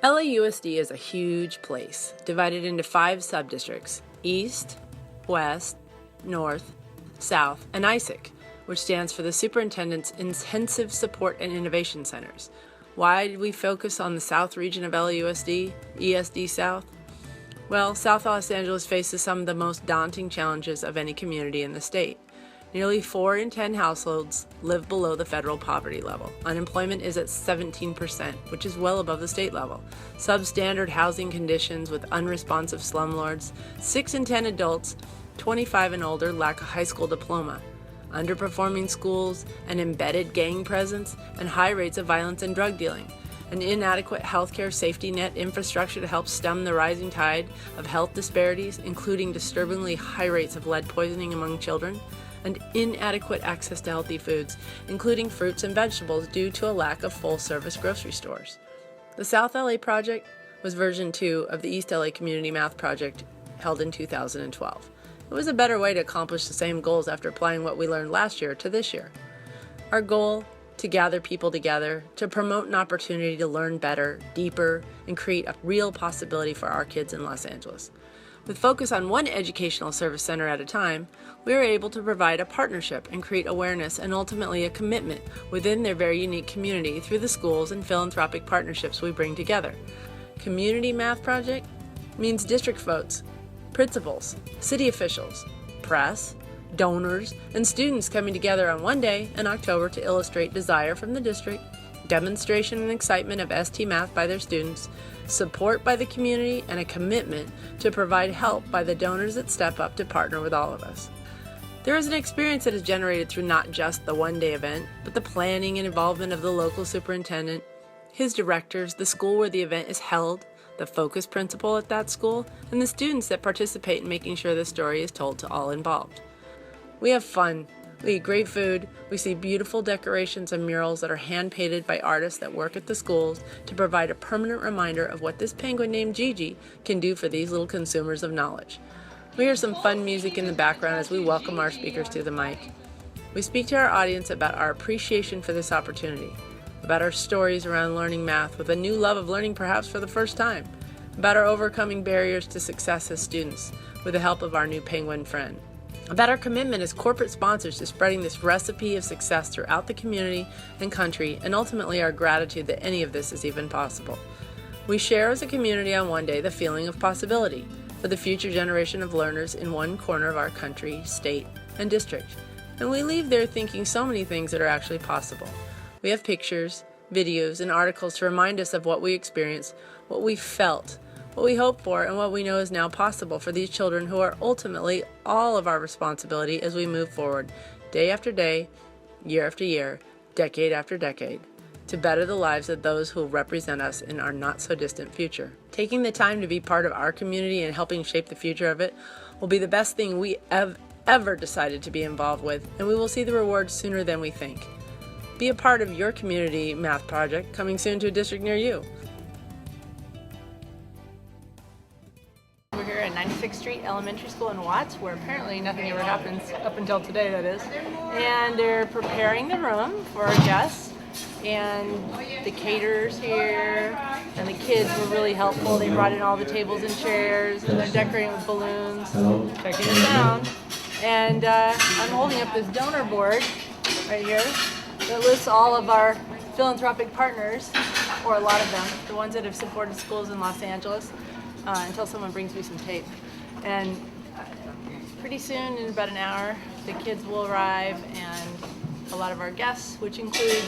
LAUSD is a huge place, divided into 5 subdistricts: East, West, North, South, and ISIC, which stands for the Superintendent's Intensive Support and Innovation Centers. Why did we focus on the South region of LAUSD, ESD South? Well, South Los Angeles faces some of the most daunting challenges of any community in the state. Nearly 4 in 10 households live below the federal poverty level. Unemployment is at 17%, which is well above the state level. Substandard housing conditions with unresponsive slumlords. 6 in 10 adults, 25 and older, lack a high school diploma. Underperforming schools, an embedded gang presence, and high rates of violence and drug dealing. An inadequate healthcare safety net infrastructure to help stem the rising tide of health disparities, including disturbingly high rates of lead poisoning among children. And inadequate access to healthy foods, including fruits and vegetables, due to a lack of full-service grocery stores. The South LA Project was version 2 of the East LA Community Math Project held in 2012. It was a better way to accomplish the same goals after applying what we learned last year to this year. Our goal: to gather people together, to promote an opportunity to learn better, deeper, and create a real possibility for our kids in Los Angeles. With focus on one educational service center at a time, we were able to provide a partnership and create awareness and ultimately a commitment within their very unique community through the schools and philanthropic partnerships we bring together. Community Math Project means district votes, principals, city officials, press, donors, and students coming together on one day in October to illustrate desire from the district, demonstration and excitement of ST Math by their students, support by the community, and a commitment to provide help by the donors that step up to partner with all of us. There is an experience that is generated through not just the one-day event, but the planning and involvement of the local superintendent, his directors, the school where the event is held, the focus principal at that school, and the students that participate in making sure the story is told to all involved. We have fun. We eat great food. We see beautiful decorations and murals that are hand-painted by artists that work at the schools to provide a permanent reminder of what this penguin named Gigi can do for these little consumers of knowledge. We hear some fun music in the background as we welcome our speakers to the mic. We speak to our audience about our appreciation for this opportunity, about our stories around learning math with a new love of learning perhaps for the first time, about our overcoming barriers to success as students with the help of our new penguin friend, about our commitment as corporate sponsors to spreading this recipe of success throughout the community and country, and ultimately our gratitude that any of this is even possible. We share as a community on one day the feeling of possibility for the future generation of learners in one corner of our country, state, and district. And we leave there thinking so many things that are actually possible. We have pictures, videos, and articles to remind us of what we experienced, what we felt, what we hope for, and what we know is now possible for these children who are ultimately all of our responsibility as we move forward, day after day, year after year, decade after decade, to better the lives of those who will represent us in our not-so-distant future. Taking the time to be part of our community and helping shape the future of it will be the best thing we have ever decided to be involved with, and we will see the rewards sooner than we think. Be a part of your community math project, coming soon to a district near you. We're here at 96th Street Elementary School in Watts, where apparently nothing ever happens, up until today that is. And they're preparing the room for our guests, and the caterers here, and the kids were really helpful. They brought in all the tables and chairs, and they're decorating with balloons, checking us down. And I'm holding up this donor board right here that lists all of our philanthropic partners, or a lot of them, the ones that have supported schools in Los Angeles. Until someone brings me some tape. And pretty soon, in about an hour, the kids will arrive, and a lot of our guests, which include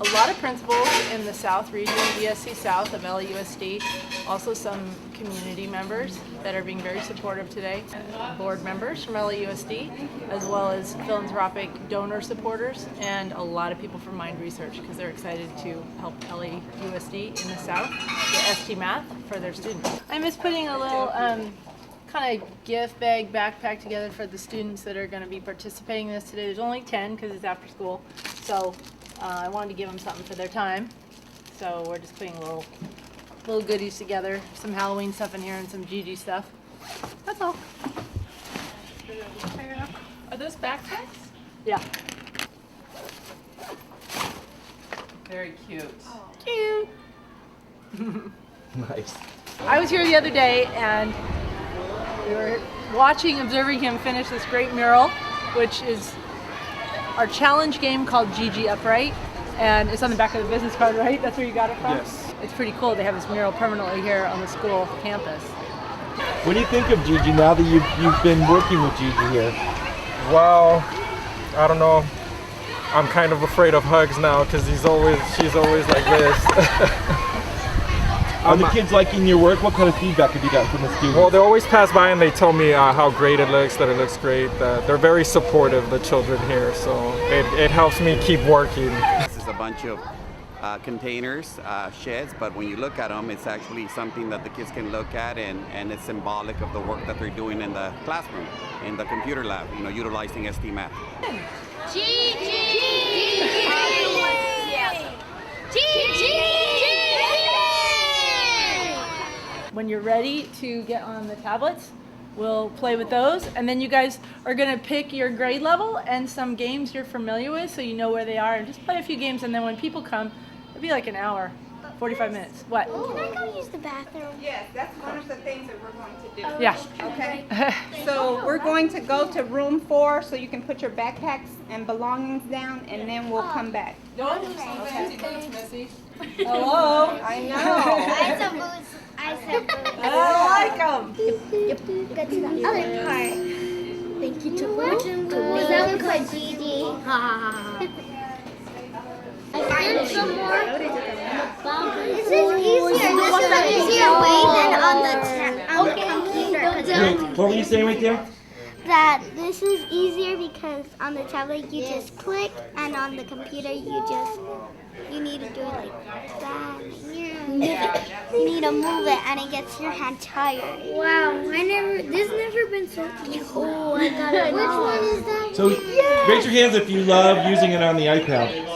a lot of principals in the South region, ESC South of LAUSD, also some community members that are being very supportive today, board members from LAUSD, as well as philanthropic donor supporters, and a lot of people from Mind Research, because they're excited to help LAUSD in the South get ST Math for their students. I miss putting a little kind of gift bag backpack together for the students that are going to be participating in this today. There's only 10 because it's after school, so I wanted to give them something for their time. So we're just putting little goodies together, some Halloween stuff in here and some Gigi stuff. That's all. Are those backpacks? Yeah. Very cute. Cute. Nice. I was here the other day and we were observing him finish this great mural, which is our challenge game called Gigi Upright. And it's on the back of the business card, right? That's where you got it from? Yes. It's pretty cool. They have this mural permanently here on the school campus. What do you think of Gigi now that you've been working with Gigi here? Well, I don't know. I'm kind of afraid of hugs now because she's always like this. Are the kids liking your work? What kind of feedback have you gotten from the students? Well, they always pass by and they tell me how great it looks, that it looks great. They're very supportive, the children here, so it helps me keep working. This is a bunch of containers, sheds, but when you look at them, it's actually something that the kids can look at, and it's symbolic of the work that they're doing in the classroom, in the computer lab, you know, utilizing SD Math. When you're ready to get on the tablets, we'll play with those, and then you guys are gonna pick your grade level and some games you're familiar with so you know where they are, and just play a few games, and then when people come, it'll be like an hour, 45 minutes. What? Can I go use the bathroom? Yes, that's one of the things that we're going to do. Yeah. Okay. So we're going to go to room 4 so you can put your backpacks and belongings down, and then we'll come back. Hello? I know. I said boots. I said boots. I like them. Go to the other part. Thank you to watching. Is that one called Gigi? I learned some more. This is easier. This is an easier way than on the computer. What were you saying right there? That this is easier because on the tablet you just click, and on the computer you need to do it like that. You need to move it, and it gets your hand tired. Wow, this never been so easy. Oh, I got it. Which one is that? So raise your hands if you love using it on the iPad.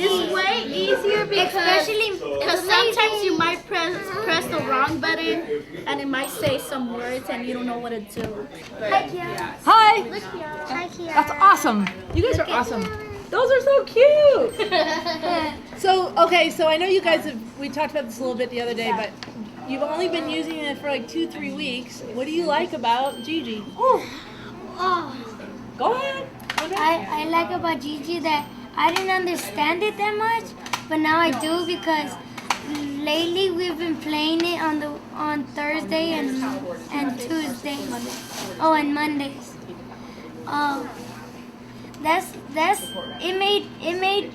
It's way easier because sometimes you might press the wrong button and it might say some words and you don't know what to do. Hi, Kiara. Hi. Look here. Hi, Kiara. That's awesome. You guys are awesome. Those are so cute. So I know you guys we talked about this a little bit the other day, but you've only been using it for like 2-3 weeks. What do you like about Gigi? Oh, Go ahead. I like about Gigi that I didn't understand it that much, but now I do because lately we've been playing it on Thursday and Tuesday. Oh, and Mondays. It made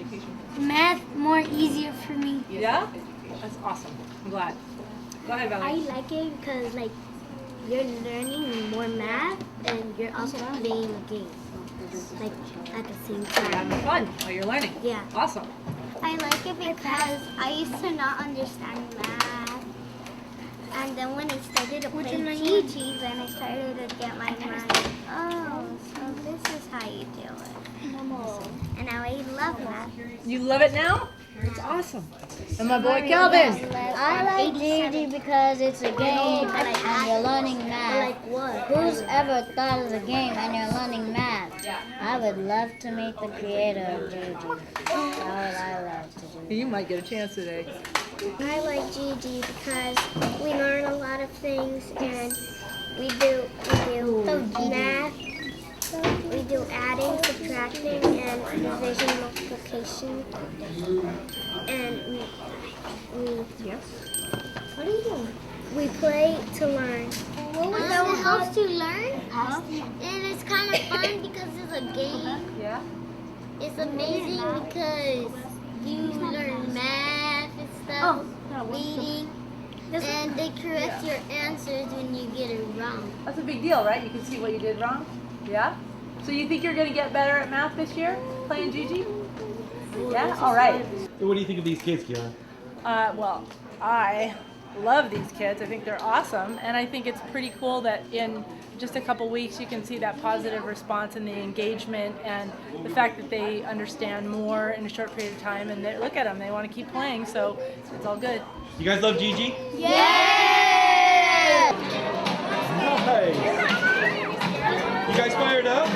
math more easier for me. Yeah? That's awesome. I'm glad. Go ahead, I Valerie. like it because like you're learning more math and you're also playing a game like at the same time. Having fun while you're learning. Yeah. Awesome. I like it because I used to not understand math, and then when I started to play Gigi, then I started to get my mind. Oh, so this is how you do it. And now I love math. You love it now? It's awesome. And my boy Calvin. I like Gigi because it's a game and you're learning math. Like what? Who's ever thought of a game and you're learning math? I would love to meet the creator of Gigi. That would I love to do. You might get a chance today. I like Gigi because we learn a lot of things and we do math. We do adding, subtracting, and division, multiplication. And what are you doing? We play to learn. So it helps to learn, and it's kind of fun because it's a game. Yeah? It's amazing because you learn math and stuff, reading, and they correct your answers when you get it wrong. That's a big deal, right? You can see what you did wrong? Yeah? So you think you're going to get better at math this year, playing Gigi? Yeah? All right. So what do you think of these kids, Kiara? Well, I love these kids. I think they're awesome. And I think it's pretty cool that in just a couple weeks you can see that positive response and the engagement and the fact that they understand more in a short period of time. And they, look at them, they want to keep playing, so it's all good. You guys love Gigi? Yeah! Nice. You guys fired up?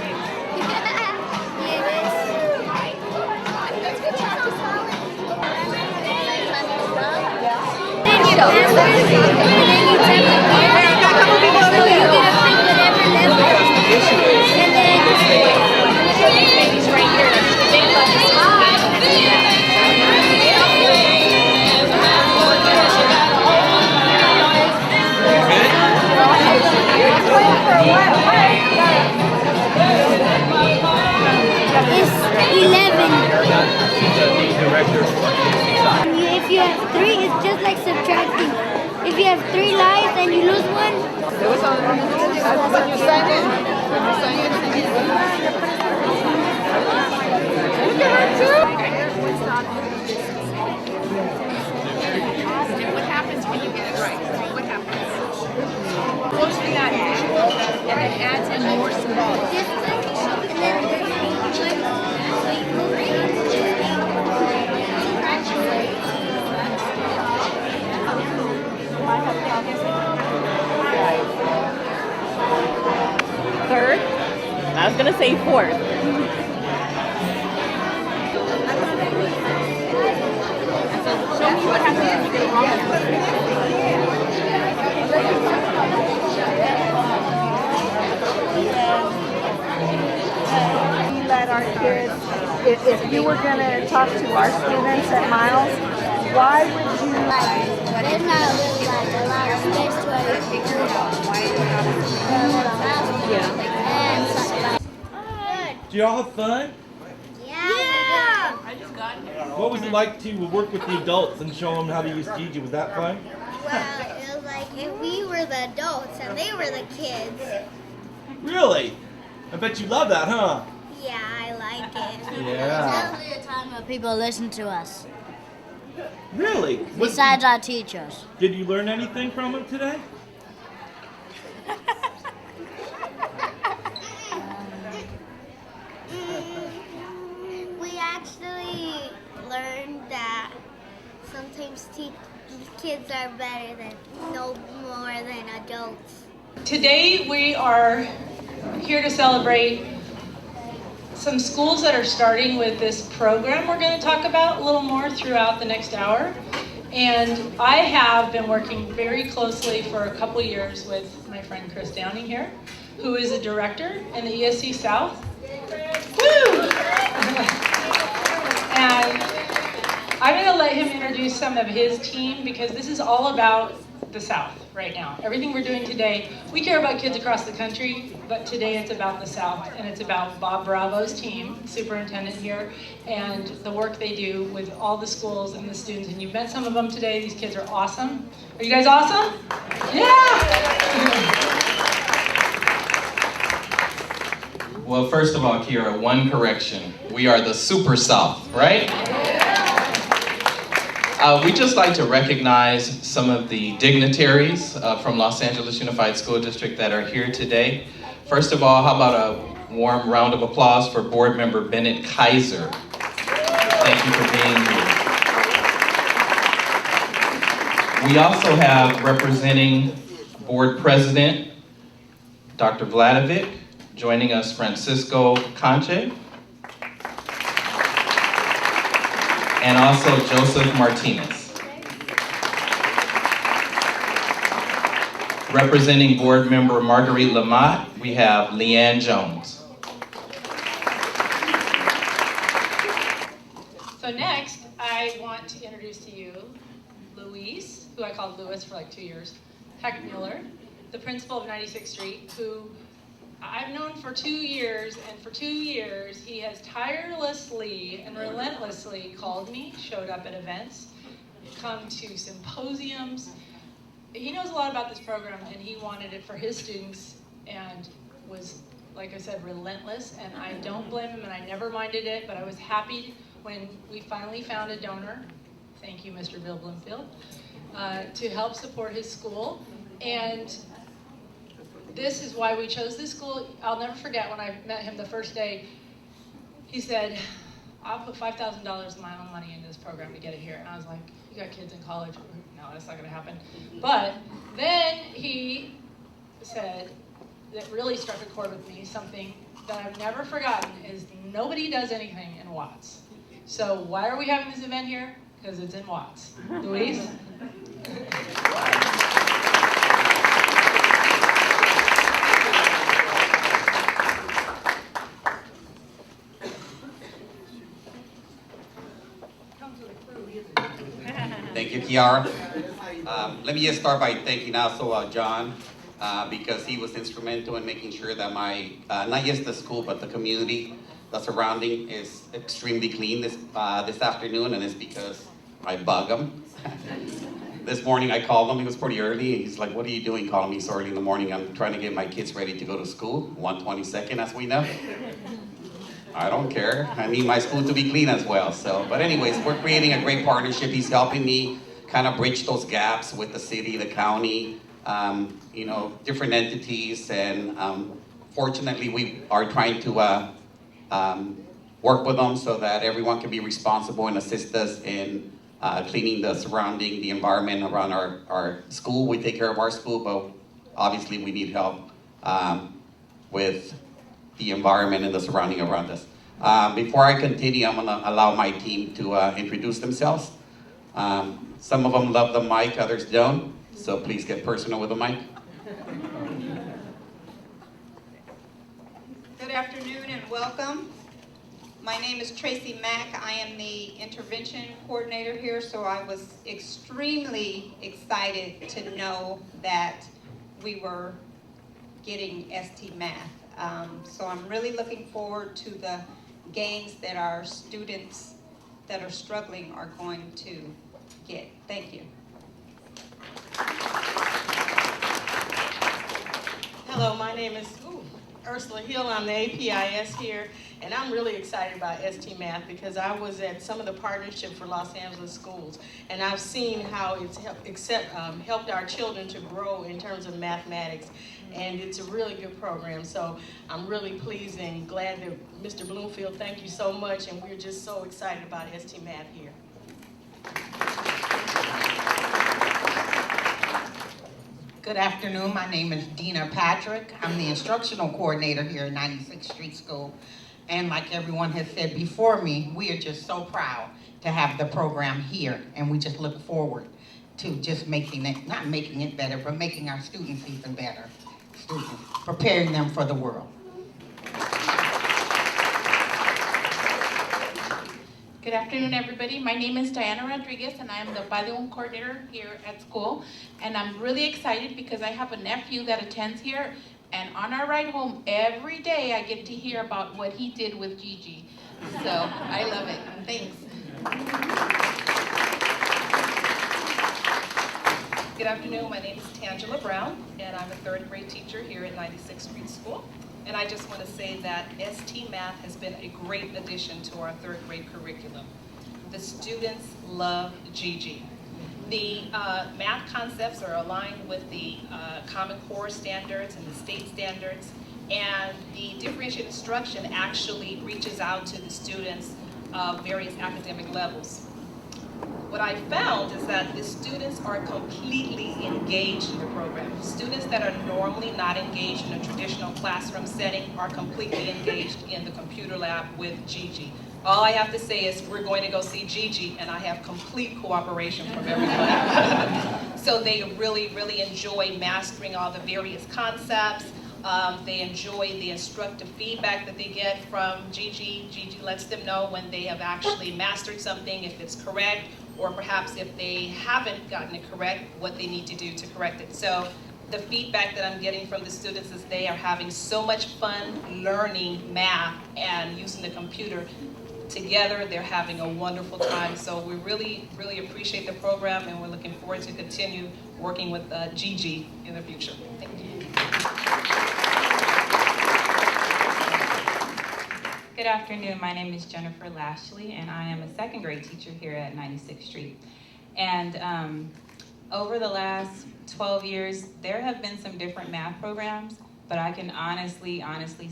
Did get a and then you tap the gear. So you get to pick whatever level. And then Babies right here. They love this. It's 11. If you have 3, it's just like subtracting. If you have 3 lives and you lose 1. When you sign in. Look at her too. What happens when you get it right? What happens? Close to that visual, and it adds in more symbolic. Third? I was gonna say fourth. Show me what happens when you get it wrong. We let our kids, if you were going to talk to our students at Miles, why would you? There's not really like a lot of space to Do y'all have fun? Yeah. I just got here. What was it like to work with the adults and show them how to use Gigi? Was that fun? Well, it was like if we were the adults and they were the kids. Really? I bet you love that, huh? Yeah, I like it. Yeah. Definitely a time where people listen to us. Really? Besides our teachers. Did you learn anything from them today? We actually learned that sometimes kids are better than no more than adults. Today we are here to celebrate some schools that are starting with this program we're going to talk about a little more throughout the next hour. And I have been working very closely for a couple years with my friend Chris Downing here, who is a director in the ESC South. Woo! And I'm going to let him introduce some of his team because this is all about the South right now. Everything we're doing today, we care about kids across the country, but today it's about the South, and it's about Bob Bravo's team, superintendent here, and the work they do with all the schools and the students. And you've met some of them today. These kids are awesome. Are you guys awesome? Yeah! Well, first of all, Kira, one correction. We are the Super South, right? We'd just like to recognize some of the dignitaries from Los Angeles Unified School District that are here today. First of all, how about a warm round of applause for Board Member Bennett Kaiser. Thank you for being here. We also have representing Board President Dr. Vladovic, joining us Francisco Conche, and also Joseph Martinez. Representing Board Member Marguerite Lamott, we have Leanne Jones. So next, I want to introduce to you Luis, who I called Louis for like 2 years, Heck Mueller, the principal of 96th Street, who I've known for 2 years, and for 2 years he has tirelessly and relentlessly called me, showed up at events, come to symposiums. He knows a lot about this program, and he wanted it for his students, and was, like I said, relentless, and I don't blame him, and I never minded it, but I was happy when we finally found a donor, thank you, Mr. Bill Bloomfield, to help support his school. And this is why we chose this school. I'll never forget when I met him the first day, he said, I'll put $5,000 of my own money into this program to get it here. And I was like, you got kids in college? No, that's not gonna happen. But then he said, that really struck a chord with me, something that I've never forgotten is nobody does anything in Watts. So why are we having this event here? Because it's in Watts. Luis? Thank you, Kiara. Let me just start by thanking also John, because he was instrumental in making sure that my, not just the school, but the community, the surrounding is extremely clean this afternoon, and it's because I bug him. This morning I called him, he was pretty early, and he's like, what are you doing calling me so early in the morning? I'm trying to get my kids ready to go to school, 1:22, as we know. I don't care. I need my school to be clean as well. So, but anyways, we're creating a great partnership. He's helping me kind of bridge those gaps with the city, the county, you know, different entities. And fortunately, we are trying to work with them so that everyone can be responsible and assist us in cleaning the surrounding, the environment around our school. We take care of our school, but obviously we need help with the environment and the surrounding around us. Before I continue, I'm gonna allow my team to introduce themselves. Some of them love the mic, others don't, so please get personal with the mic. Good afternoon and welcome. My name is Tracy Mack. I am the intervention coordinator here, so I was extremely excited to know that we were getting ST Math. So I'm really looking forward to the gains that our students that are struggling are going to get. Thank you. Hello, my name is Ursula Hill. I'm the APIS here, and I'm really excited about ST Math because I was at some of the partnership for Los Angeles schools, and I've seen how it's helped our children to grow in terms of mathematics, and it's a really good program. So I'm really pleased and glad that Mr. Bloomfield, thank you so much, and we're just so excited about ST Math here. Good afternoon, my name is Dina Patrick. I'm the instructional coordinator here at 96th Street School. And like everyone has said before me, we are just so proud to have the program here. And we just look forward to just making it, not making it better, but making our students even better. Students, preparing them for the world. Good afternoon, everybody. My name is Diana Rodriguez, and I am the bilingual coordinator here at school. And I'm really excited because I have a nephew that attends here, and on our ride home every day I get to hear about what he did with Gigi. So I love it. Thanks. Good afternoon. My name is Tangela Brown, and I'm a third grade teacher here at 96th Street School. And I just want to say that ST Math has been a great addition to our third grade curriculum. The students love Gigi. The math concepts are aligned with the Common Core standards and the state standards, and the differentiated instruction actually reaches out to the students of various academic levels. What I found is that the students are completely engaged in the program. Students that are normally not engaged in a traditional classroom setting are completely engaged in the computer lab with Gigi. All I have to say is we're going to go see Gigi, and I have complete cooperation from everybody. So they really, really enjoy mastering all the various concepts. They enjoy the instructive feedback that they get from Gigi. Gigi lets them know when they have actually mastered something, if it's correct, or perhaps if they haven't gotten it correct, what they need to do to correct it. So the feedback that I'm getting from the students is they are having so much fun learning math and using the computer. Together, they're having a wonderful time. So we really, really appreciate the program, and we're looking forward to continue working with Gigi in the future. Thank you. Good afternoon, my name is Jennifer Lashley, and I am a second grade teacher here at 96th Street. And over the last 12 years, there have been some different math programs, but I can honestly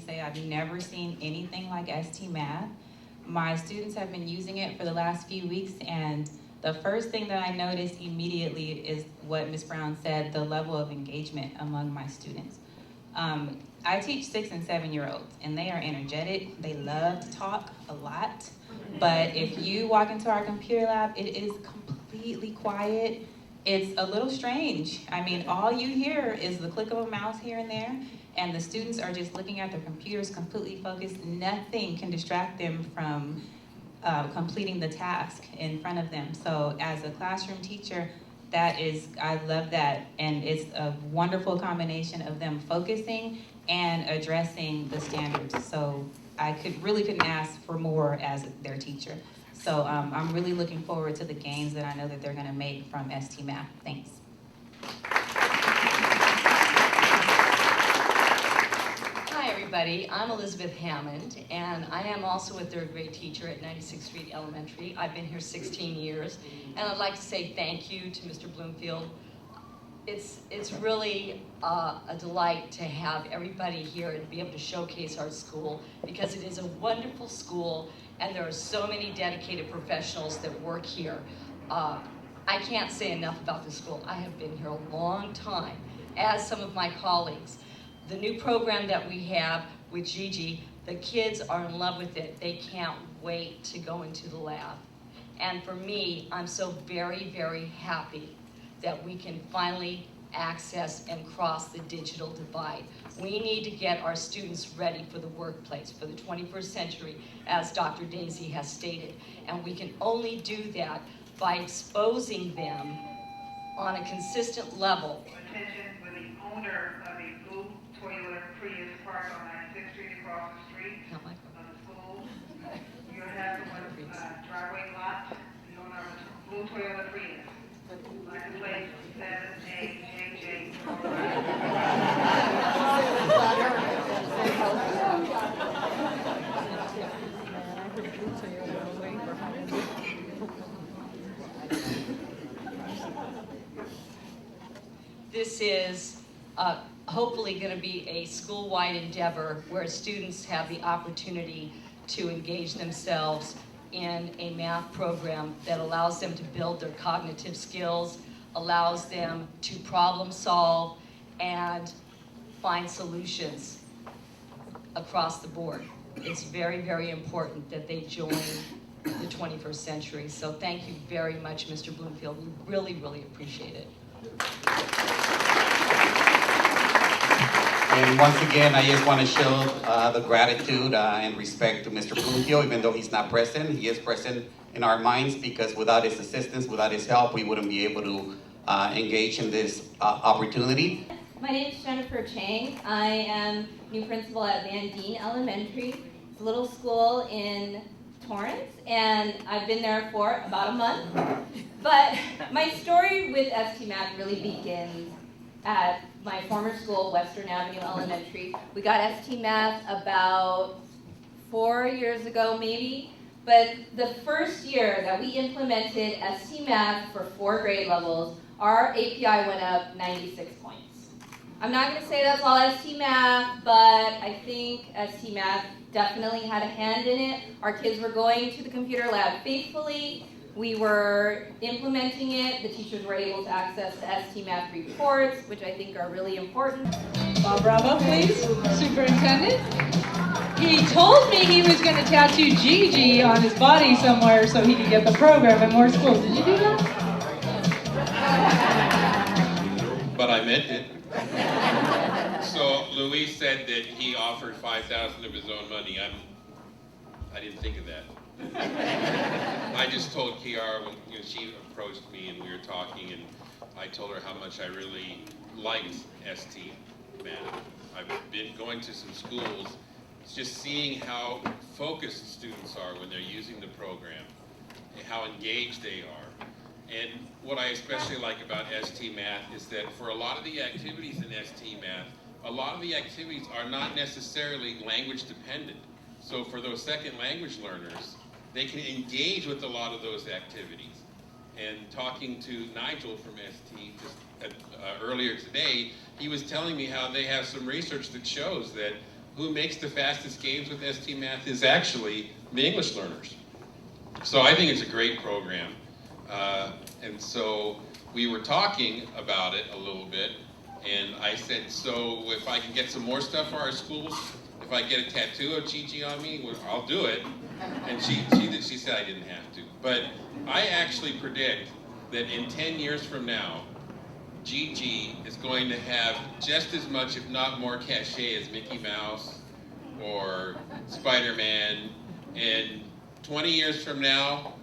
say I've never seen anything like ST Math. My students have been using it for the last few weeks, and the first thing that I noticed immediately is what Ms. Brown said, the level of engagement among my students. I teach 6- and 7-year-olds, and they are energetic. They love to talk a lot, but if you walk into our computer lab, it is completely quiet. it's a little strange. I mean, all you hear is the click of a mouse here and there, and the students are just looking at their computers completely focused. Nothing can distract them from completing the task in front of them. So as a classroom teacher, I love that, and it's a wonderful combination of them focusing and addressing the standards. So I really couldn't ask for more as their teacher. So I'm really looking forward to the gains that I know that they're gonna make from ST Math. Thanks. Hi everybody, I'm Elizabeth Hammond, and I am also a third grade teacher at 96th Street Elementary. I've been here 16 years, and I'd like to say thank you to Mr. Bloomfield. It's really a delight to have everybody here and be able to showcase our school, because it is a wonderful school and there are so many dedicated professionals that work here. I can't say enough about the school. I have been here a long time, as some of my colleagues. The new program that we have with Gigi, the kids are in love with it. They can't wait to go into the lab. And for me, I'm so very, very happy that we can finally access and cross the digital divide. We need to get our students ready for the workplace, for the 21st century, as Dr. Daisy has stated. And we can only do that by exposing them on a consistent level. Attention with the owner of a blue Toyota Prius parked on 96th Street across the street of the school. You have a driveway lot, the owner of a blue Toyota Prius. License plate 7AJJ. This is hopefully going to be a school-wide endeavor where students have the opportunity to engage themselves in a math program that allows them to build their cognitive skills, allows them to problem solve and find solutions across the board. It's very, very important that they join the 21st century. So thank you very much, Mr. Bloomfield. We really, really appreciate it. And once again, I just want to show the gratitude and respect to Mr. Bloomfield, even though he's not present. He is present in our minds, because without his assistance, without his help, we wouldn't be able to engage in this opportunity. My name is Jennifer Chang. I am new principal at Van Dean Elementary. It's a little school in Torrance, and I've been there for about a month. But my story with ST Math really begins at my former school, Western Avenue Elementary. We got ST Math about 4 years ago, maybe. But the first year that we implemented ST Math for 4 grade levels, our API went up 96 points. I'm not going to say that's all ST Math, but I think ST Math definitely had a hand in it. Our kids were going to the computer lab faithfully. We were implementing it. The teachers were able to access the ST Math reports, which I think are really important. Bob Bravo, please. Superintendent. He told me he was going to tattoo Gigi on his body somewhere so he could get the program in more schools. Did you do that? But I meant it. So Luis said that he offered $5,000 of his own money. I didn't think of that. I just told Kiara when she approached me and we were talking, and I told her how much I really liked ST Math. I've been going to some schools, just seeing how focused students are when they're using the program, and how engaged they are. And what I especially like about ST Math is that for a lot of the activities in ST Math, a lot of the activities are not necessarily language dependent. So for those second language learners, they can engage with a lot of those activities. And talking to Nigel from ST earlier today, he was telling me how they have some research that shows that who makes the fastest gains with ST Math is actually the English learners. So I think it's a great program. And so we were talking about it a little bit, and I said, so if I can get some more stuff for our schools, if I get a tattoo of Gigi on me, well, I'll do it. And she said I didn't have to. But I actually predict that in 10 years from now, Gigi is going to have just as much, if not more, cachet as Mickey Mouse or Spider-Man. And 20 years from now,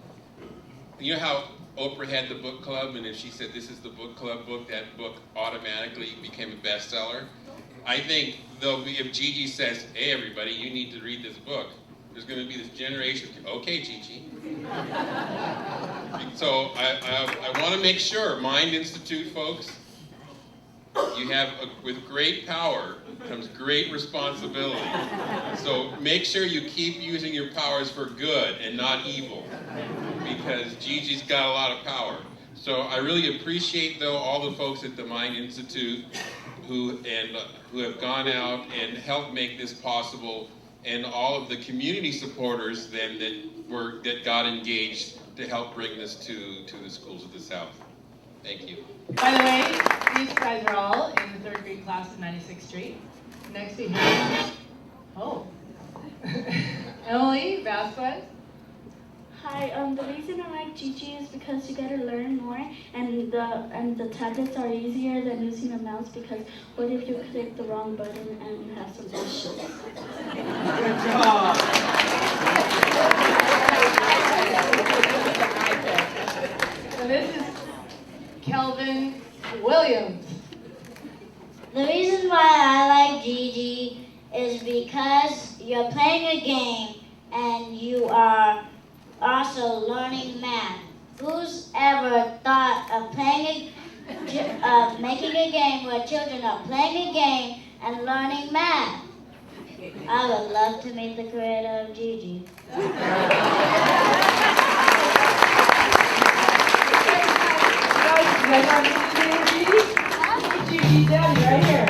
you know how Oprah had the book club, and if she said this is the book club book, that book automatically became a bestseller? I think there'll be, if Gigi says, hey everybody, you need to read this book, there's going to be this generation, okay Gigi. So I want to make sure, Mind Institute folks, you have, with great power comes great responsibility. So make sure you keep using your powers for good and not evil, because Gigi's got a lot of power. So I really appreciate, though, all the folks at the Mind Institute who have gone out and helped make this possible, and all of the community supporters then that got engaged to help bring this to the schools of the South. Thank you. By the way, these guys are all in the 3rd grade class at 96th Street. Next we have, Emily Vasquez. Hi, the reason I like Gigi is because you gotta learn more, and the tablets are easier than using a mouse, because what if you click the wrong button and you have some issues? Good job. So this is Kelvin Williams. The reason why I like Gigi is because you're playing a game and you are also learning math. Who's ever thought of making a game where children are playing a game and learning math? I would love to meet the creator of Gigi. You guys want to meet Gigi? Gigi's daddy right here.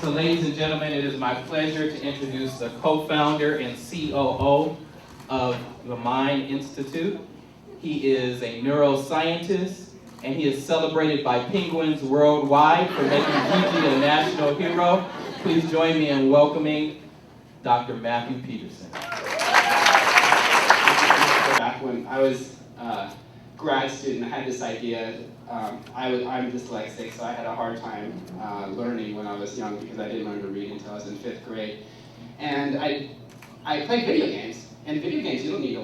So ladies and gentlemen, it is my pleasure to introduce the co-founder and COO of the Mind Institute. He is a neuroscientist, and he is celebrated by penguins worldwide for making Gigi a national hero. Please join me in welcoming Dr. Matthew Peterson. Back when I was a grad student, I had this idea. I'm dyslexic, so I had a hard time learning when I was young because I didn't learn to read until I was in 5th grade. And I played video games. And video games, you don't need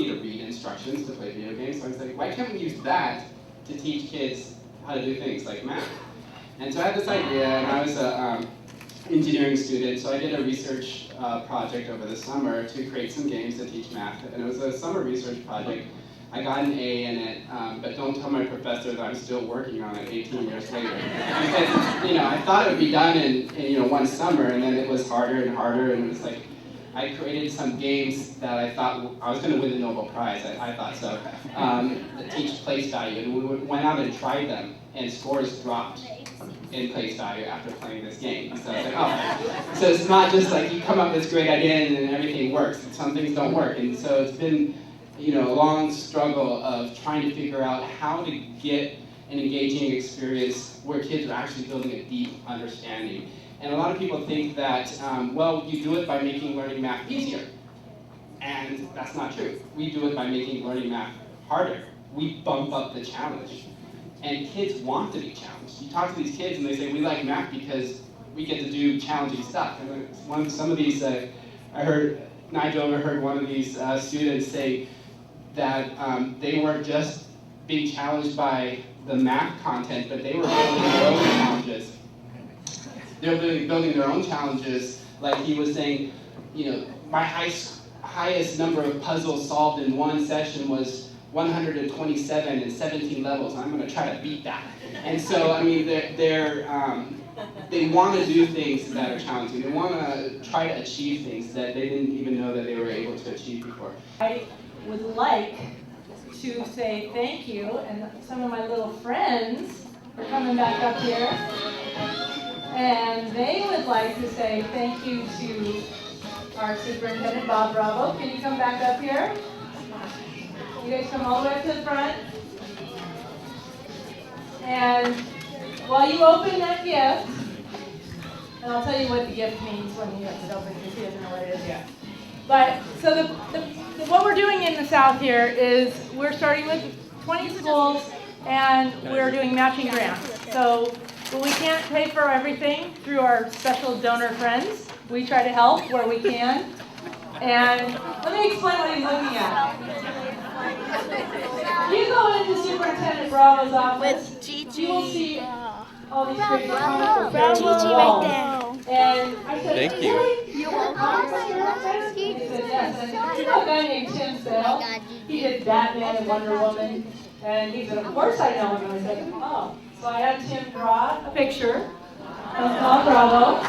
to read instructions to play video games. So I was like, why can't we use that to teach kids how to do things like math? And so I had this idea, and I was an engineering student, so I did a research project over the summer to create some games to teach math. And it was a summer research project. I got an A in it, but don't tell my professor that I'm still working on it 18 years later. Because, I thought it would be done in one summer, and then it was harder and harder, and it was like, I created some games that I thought I was going to win the Nobel Prize, I thought so, that teach place value, and we went out and tried them, and scores dropped in place value after playing this game. So I was like, oh. So it's not just like you come up with this great idea and everything works. Some things don't work, and so it's been a long struggle of trying to figure out how to get an engaging experience where kids are actually building a deep understanding. And a lot of people think that, well, you do it by making learning math easier. And that's not true. We do it by making learning math harder. We bump up the challenge. And kids want to be challenged. You talk to these kids and they say, we like math because we get to do challenging stuff. And some of these, Nigel overheard one of these students say that they weren't just being challenged by the math content, but they were building their own challenges. They're building their own challenges. Like he was saying, my highest number of puzzles solved in one session was 127 in 17 levels. I'm going to try to beat that. And so, I mean, they want to do things that are challenging. They want to try to achieve things that they didn't even know that they were able to achieve before. I would like to say thank you, and some of my little friends are coming back up here. And they would like to say thank you to our superintendent, Bob Bravo. Can you come back up here? You guys come all the way up to the front. And while you open that gift, And I'll tell you what the gift means when he gets it open because he doesn't know what it is yet. But, so what we're doing in the South here is we're starting with 20 schools and we're doing matching grants. So we can't pay for everything through our special donor friends. We try to help where we can. And let me explain what he's looking at. You go into Superintendent Bravo's office, you will see all these great Bravo right there. And I said, Thank you. You're welcome. He said, yes. And you know a guy named Tim Sale? He did Batman and Wonder Woman. And he said, of course I know him. And I said, oh. So I had Tim draw a picture of Bob Bravo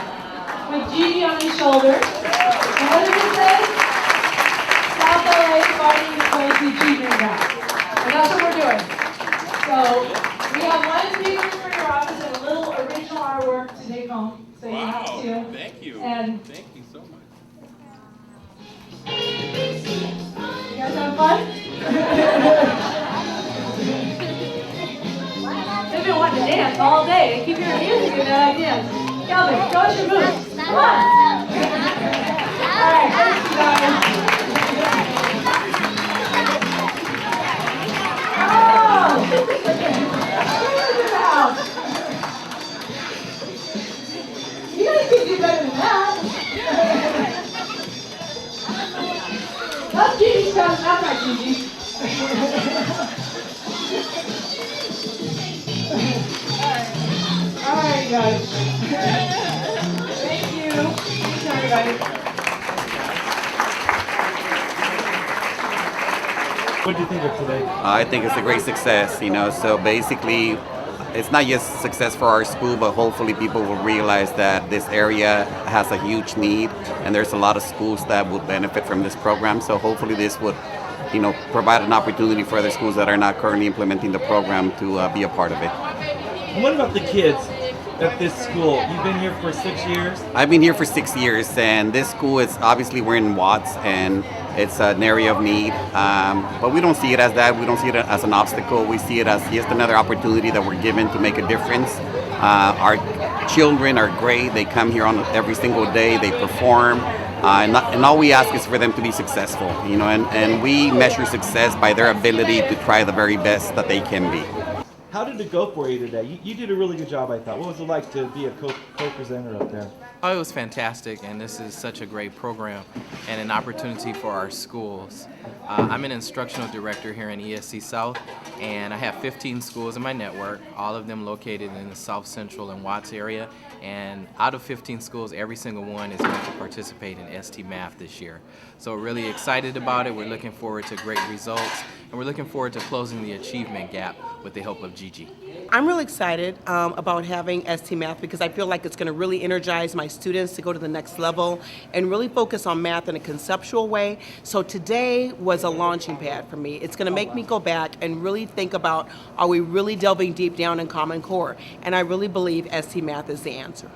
with Gigi on his shoulder. And what did it say? South LA fighting to close the achievement gap. And that's what we're doing. So we have one picture for your office and a little original artwork to take home. So you have to. Thank you. And Thank you so much. you guys have fun? They've been wanting to dance all day. They keep hearing music and that ideas. Calvin, show us your moves. Come on. All right, thanks you guys. Oh! You guys can do better than that. That's Gigi's cousin, that's not Gigi. All right, guys. Thank you. Thanks, everybody. What do you think of today? I think it's a great success, you know, so basically it's not just success for our school, but hopefully people will realize that this area has a huge need and there's a lot of schools that would benefit from this program. So hopefully this would, you know, provide an opportunity for other schools that are not currently implementing the program to be a part of it. And what about the kids at this school? You've been here for 6 years? I've been here for 6 years, and this school is obviously we're in Watts, and it's an area of need. But we don't see it as that. We don't see it as an obstacle. We see it as just another opportunity that we're given to make a difference. Our children are great. They come here on every single day. They perform. And all we ask is for them to be successful, you know, and we measure success by their ability to try the very best that they can be. How did it go for you today? You did a really good job, I thought. What was it like to be a co-presenter up there? Oh, it was fantastic, and this is such a great program and an opportunity for our schools. I'm an instructional director here in ESC South, and I have 15 schools in my network, all of them located in the South Central and Watts area. And out of 15 schools, every single one is going to participate in ST Math this year. So we're really excited about it. We're looking forward to great results, and we're looking forward to closing the achievement gap with the help of Gigi. I'm really excited about having ST Math because I feel like it's going to really energize my students to go to the next level and really focus on math in a conceptual way. So today was a launching pad for me. It's going to make me go back and really think about, are we really delving deep down in Common Core? And I really believe ST Math is the answer.